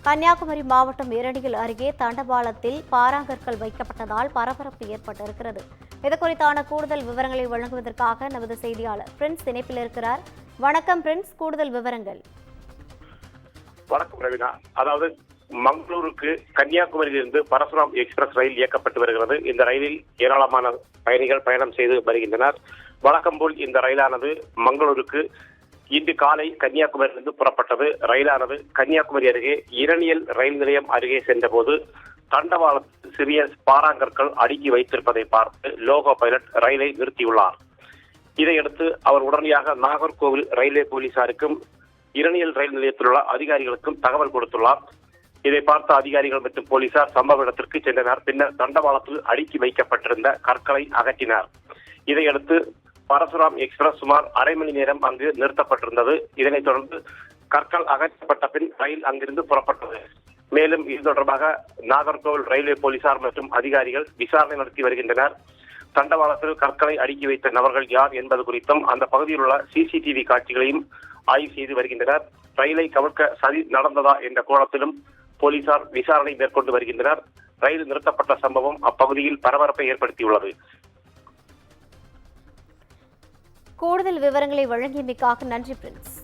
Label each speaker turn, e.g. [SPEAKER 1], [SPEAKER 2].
[SPEAKER 1] கன்னியாகுமரி மாவட்டம் இரணியல் அருகே தண்டவாளத்தில் பாறாங்கற்கள் வைக்கப்பட்டதால் பரபரப்பு ஏற்பட்டிருக்கிறது. இதுகுறித்தான கூடுதல் விவரங்களை வழங்குவதற்காக நமது செய்தியாளர் பிரின்ஸ் இணைப்பில் இருக்கிறார். வணக்கம் பிரின்ஸ், கூடுதல் விவரங்கள்.
[SPEAKER 2] வணக்கம் ரவினா. அதாவது மங்களூருக்கு கன்னியாகுமரியிலிருந்து பரசுராம் எக்ஸ்பிரஸ் ரயில் இயக்கப்பட்டு வருகிறது. இந்த ரயிலில் ஏராளமான பயணிகள் பயணம் செய்து வருகின்றனர். வழக்கம் போல் இந்த ரயிலானது மங்களூருக்கு இன்று காலை கன்னியாகுமரியிலிருந்து புறப்பட்டது. ரயிலானது கன்னியாகுமரி அருகே இரணியல் ரயில் நிலையம் அருகே சென்றபோது தண்டவாளத்தில் சிறிய பாறாங்கற்கள் அடுக்கி வைத்திருப்பதை பார்த்து லோகோ பைலட் ரயிலை நிறுத்தியுள்ளார். இதையடுத்து அவர் உடனடியாக நாகர்கோவில் ரயில்வே போலீசாருக்கும் இரணியல் ரயில் நிலையத்தில் உள்ள அதிகாரிகளுக்கும் தகவல் கொடுத்துள்ளார். இதை பார்த்த அதிகாரிகள் மற்றும் போலீசார் சம்பவ இடத்திற்கு சென்றனர். பின்னர் தண்டவாளத்தில் அடுக்கி வைக்கப்பட்டிருந்த கற்களை அகற்றினர். இதையடுத்து பரசுராம் எக்ஸ்பிரஸ் சுமார் அரை மணி நேரம் அங்கு நிறுத்தப்பட்டிருந்தது. இதனைத் தொடர்ந்து கற்கள் அகற்றப்பட்ட பின் ரயில் அங்கிருந்து புறப்பட்டது. மேலும் இது தொடர்பாக நாகர்கோவில் ரயில்வே போலீசார் மற்றும் அதிகாரிகள் விசாரணை நடத்தி வருகின்றனர். தண்டவாளத்தில் கற்களை அடுக்கி வைத்த நபர்கள் யார் என்பது குறித்தும் அந்த பகுதியில் உள்ள சிசிடிவி காட்சிகளையும் ஆய்வு செய்து வருகின்றனர். ரயிலை கவிழ்க்க சதி நடந்ததா என்ற கோணத்திலும் போலீசார் விசாரணை மேற்கொண்டு வருகின்றனர். ரயில் நிறுத்தப்பட்ட சம்பவம் அப்பகுதியில் பரபரப்பை ஏற்படுத்தியுள்ளது.
[SPEAKER 1] கூடுதல் விவரங்களை வழங்கியமைக்காக நன்றி பிரின்ஸ்.